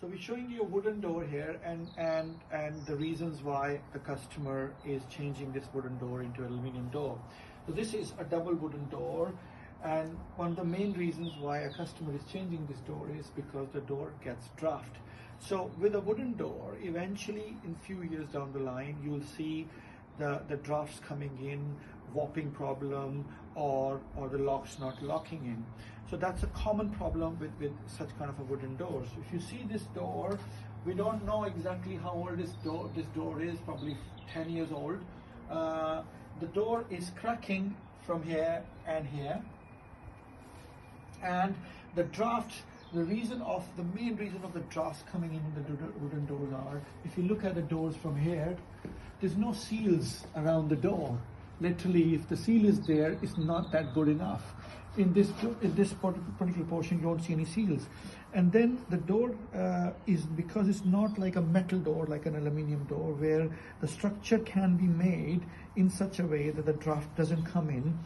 So we're showing you a wooden door here and the reasons why the customer is changing this wooden door into an aluminum door. So this is a double wooden door, and one of the main reasons why a customer is changing this door is because the door gets draft. So with a wooden door, eventually in few years down the line, you'll see the drafts coming in, warping problem, or the locks not locking in. So that's a common problem with such kind of a wooden door. So if you see this door, we don't know exactly how old this door is, probably 10 years old. The door is cracking from here and here, and the draft, the main reason of the drafts coming in the wooden doors are, if you look at the doors from here, there's no seals around the door. Literally, if the seal is there, it's not that good enough. In this particular portion, you don't see any seals. And then the door is, because it's not like a metal door, like an aluminium door, where the structure can be made in such a way that the draft doesn't come in.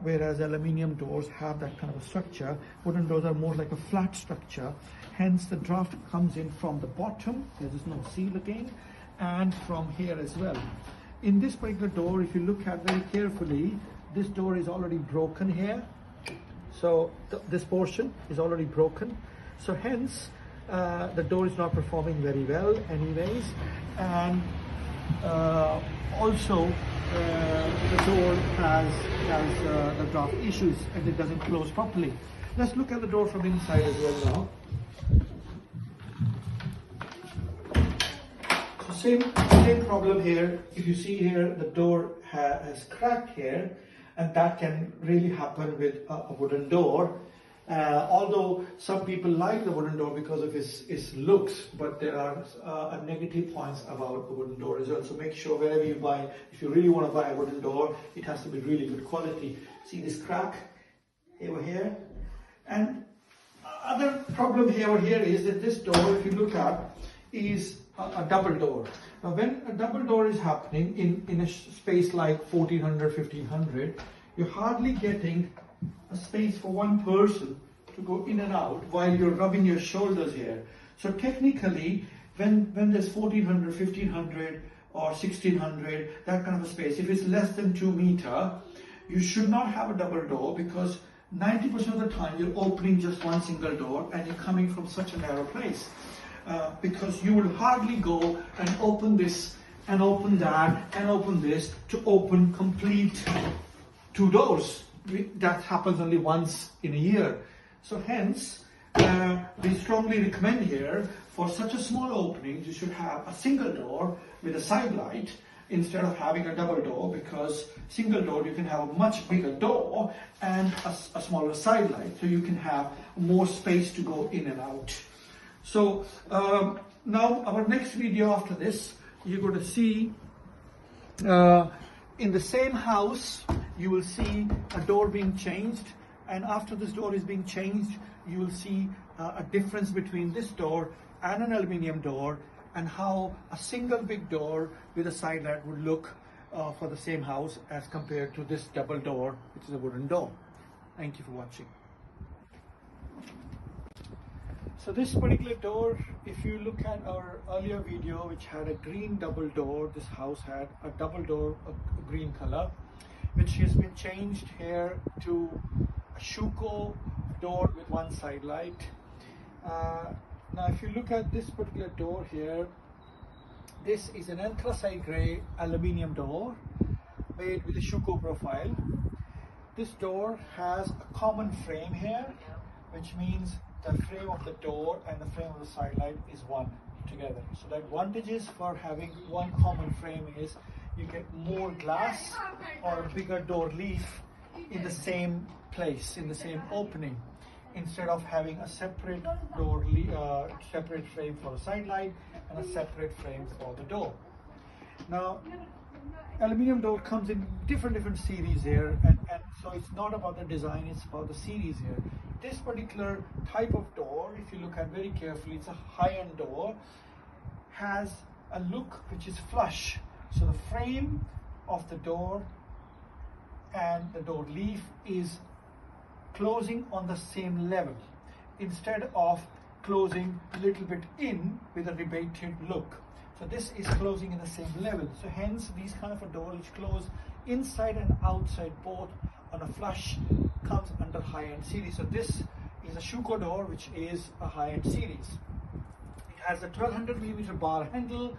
Whereas aluminium doors have that kind of a structure. Wooden doors are more like a flat structure. Hence, the draft comes in from the bottom. There is no seal again, and from here as well. In this particular door, if you look at very carefully, this door is already broken here. So this portion is already broken. So hence, the door is not performing very well anyways. And also, the door has the draft issues and it doesn't close properly. Let's look at the door from inside as well now. So same problem here. If you see here, the door has cracked here, and that can really happen with a wooden door. Although some people like the wooden door because of its looks, but there are negative points about the wooden door as well. So make sure wherever you buy, if you really want to buy a wooden door, it has to be really good quality. See this crack over here? And other problem over here is that this door, if you look at, is a double door. Now when a double door is happening in a space like 1400, 1500, you're hardly getting a space for one person to go in and out while you're rubbing your shoulders here. So technically, when there's 1400, 1500 or 1600, that kind of a space, if it's less than 2 meters, you should not have a double door, because 90% of the time you're opening just one single door and you're coming from such a narrow place. Because you will hardly go and open this and open that and open this to open complete 2 doors. That happens only once in a year. So hence, we strongly recommend here, for such a small opening, you should have a single door with a side light instead of having a double door, because single door you can have a much bigger door and a smaller side light, so you can have more space to go in and out. So now our next video after this, you're going to see in the same house, you will see a door being changed, and after this door is being changed, you will see a difference between this door and an aluminium door, and how a single big door with a side light would look for the same house as compared to this double door, which is a wooden door. Thank you for watching. So this particular door, if you look at our earlier video, which had a green double door, this house had a double door, a green color, which has been changed here to a Schuko door with one side light. Now if you look at this particular door here, this is an anthracite grey aluminium door made with a Schuko profile. This door has a common frame here, which means the frame of the door and the frame of the side light is one together. So the advantages for having one common frame is you get more glass or a bigger door leaf in the same place, in the same opening, instead of having a separate door, separate frame for a side light and a separate frame for the door. Now, aluminium door comes in different series here, and so it's not about the design, it's about the series here. This particular type of door, if you look at very carefully, it's a high-end door, has a look which is flush. So the frame of the door and the door leaf is closing on the same level, instead of closing a little bit in with a rebated look. So this is closing in the same level. So hence these kind of a door which close inside and outside both on a flush comes under high-end series. So this is a Schuko door which is a high-end series. It has a 1200mm bar handle.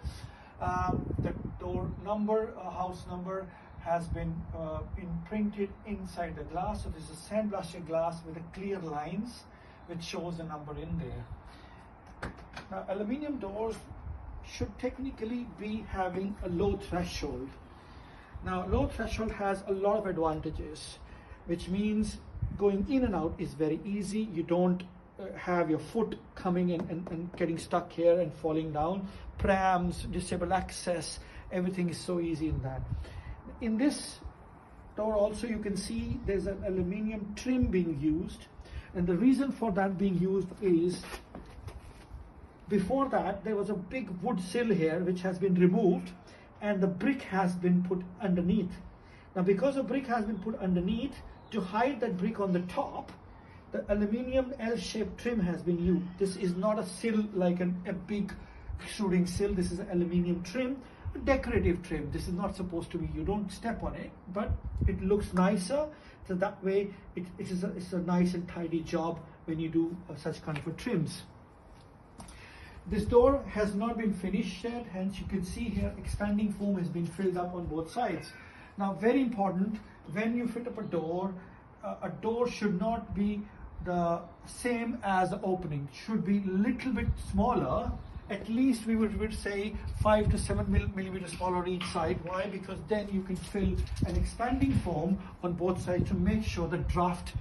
The door number, house number has been imprinted inside the glass. So this is sandblasted glass with a clear lines which shows the number in there. Now aluminium doors should technically be having a low threshold. Now low threshold has a lot of advantages, which means going in and out is very easy. You don't have your foot coming in and getting stuck here and falling down. Prams, disabled access, everything is so easy in that. In this door also you can see there's an aluminium trim being used, and the reason for that being used is before that there was a big wood sill here which has been removed and the brick has been put underneath. Now because a brick has been put underneath, to hide that brick on the top, the aluminium L-shaped trim has been used. This is not a sill like a big extruding sill. This is an aluminium trim, a decorative trim. This is not supposed to be, you don't step on it, but it looks nicer. So that way it's a nice and tidy job when you do such kind of trims. This door has not been finished yet, hence you can see here expanding foam has been filled up on both sides. Now very important, when you fit up a door should not be the same as the opening. It should be a little bit smaller. At least we would say 5 to 7 millimeters smaller on each side. Why? Because then you can fill an expanding foam on both sides to make sure the draft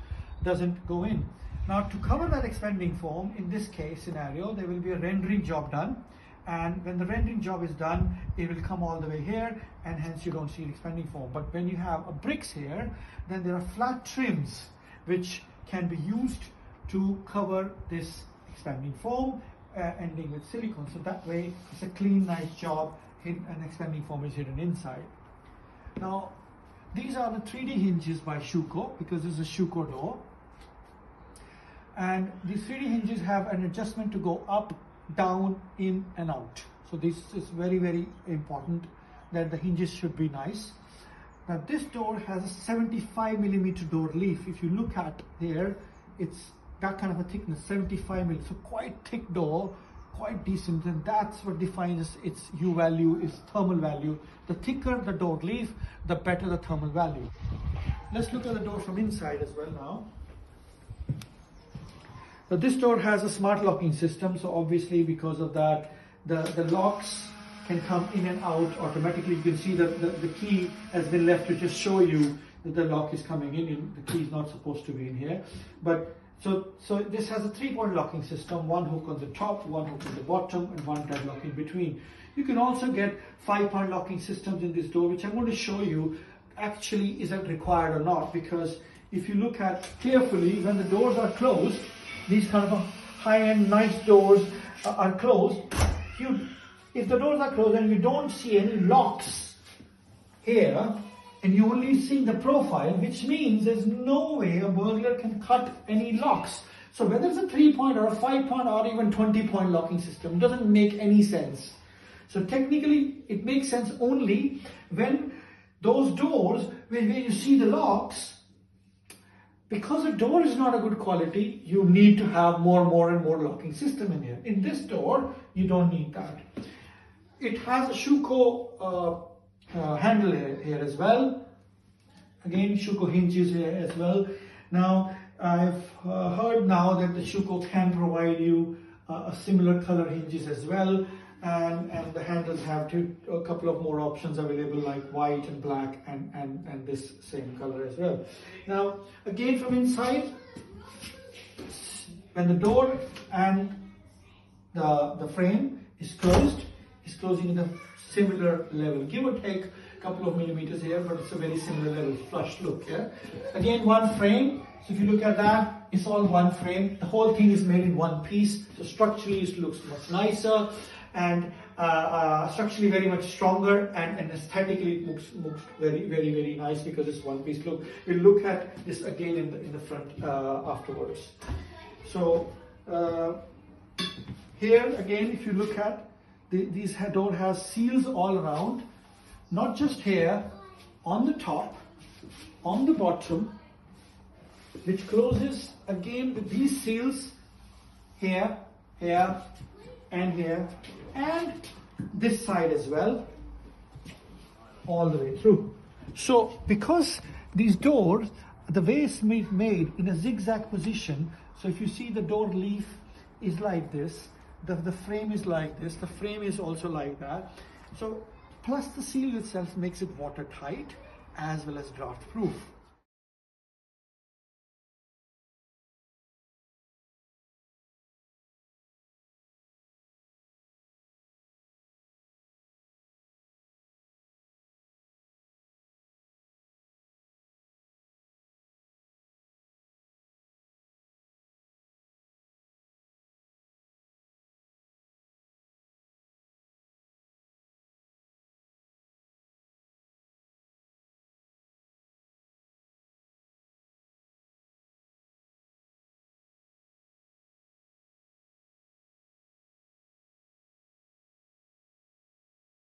doesn't go in. Now to cover that expanding foam, in this case scenario, there will be a rendering job done. And when the rendering job is done, it will come all the way here, and hence you don't see the expanding foam. But when you have a bricks here, then there are flat trims which can be used to cover this expanding foam, ending with silicone. So that way it's a clean, nice job, and expanding foam is hidden inside. Now these are the 3D hinges by Schuko, because this is a Schuko door. And these 3D hinges have an adjustment to go up, down, in and out. So this is very, very important that the hinges should be nice. Now this door has a 75mm door leaf. If you look at there, it's that kind of a thickness, 75mm. So quite thick door, quite decent, and that's what defines its U value, its thermal value. The thicker the door leaf, the better the thermal value. Let's look at the door from inside as well now. Now this door has a smart locking system, so obviously because of that, the locks can come in and out automatically. You can see that the key has been left to just show you that the lock is coming in. The key is not supposed to be in here. But so this has a 3-point locking system, 1 hook on the top, 1 hook on the bottom, and 1 deadlock in between. You can also get 5-point locking systems in this door, which I'm going to show you actually isn't required or not, because if you look at carefully, when the doors are closed, these kind of high-end nice doors are closed. If the doors are closed and you don't see any locks here, and you only see the profile, which means there's no way a burglar can cut any locks. So whether it's a 3-point or a 5-point or even 20-point locking system, it doesn't make any sense. So technically, it makes sense only when those doors, where you see the locks, because the door is not a good quality, you need to have more and more locking system in here. In this door, you don't need that. It has a Schuko handle here as well. Again, Schuko hinges here as well. Now, I've heard now that the Schuko can provide you a similar color hinges as well. And the handles have a couple of more options available, like white and black and this same color as well. Now again, from inside, when the door and the frame is closed, it's closing in a similar level, give or take a couple of millimeters here, but it's a very similar level, flush look. Yeah, again, one frame. So if you look at that, it's all one frame. The whole thing is made in one piece, so structurally it looks much nicer, and structurally very much stronger, and aesthetically it looks very nice because it's one piece look. We'll look at this again in the front afterwards. So Here again, if you look at these door has seals all around, not just here, on the top, on the bottom, which closes again with these seals here, here, and here, and this side as well, all the way through. So because these doors, the way it's made in a zigzag position, so if you see the door leaf is like this, the frame is like this, the frame is also like that. So plus the seal itself makes it watertight as well as draft proof.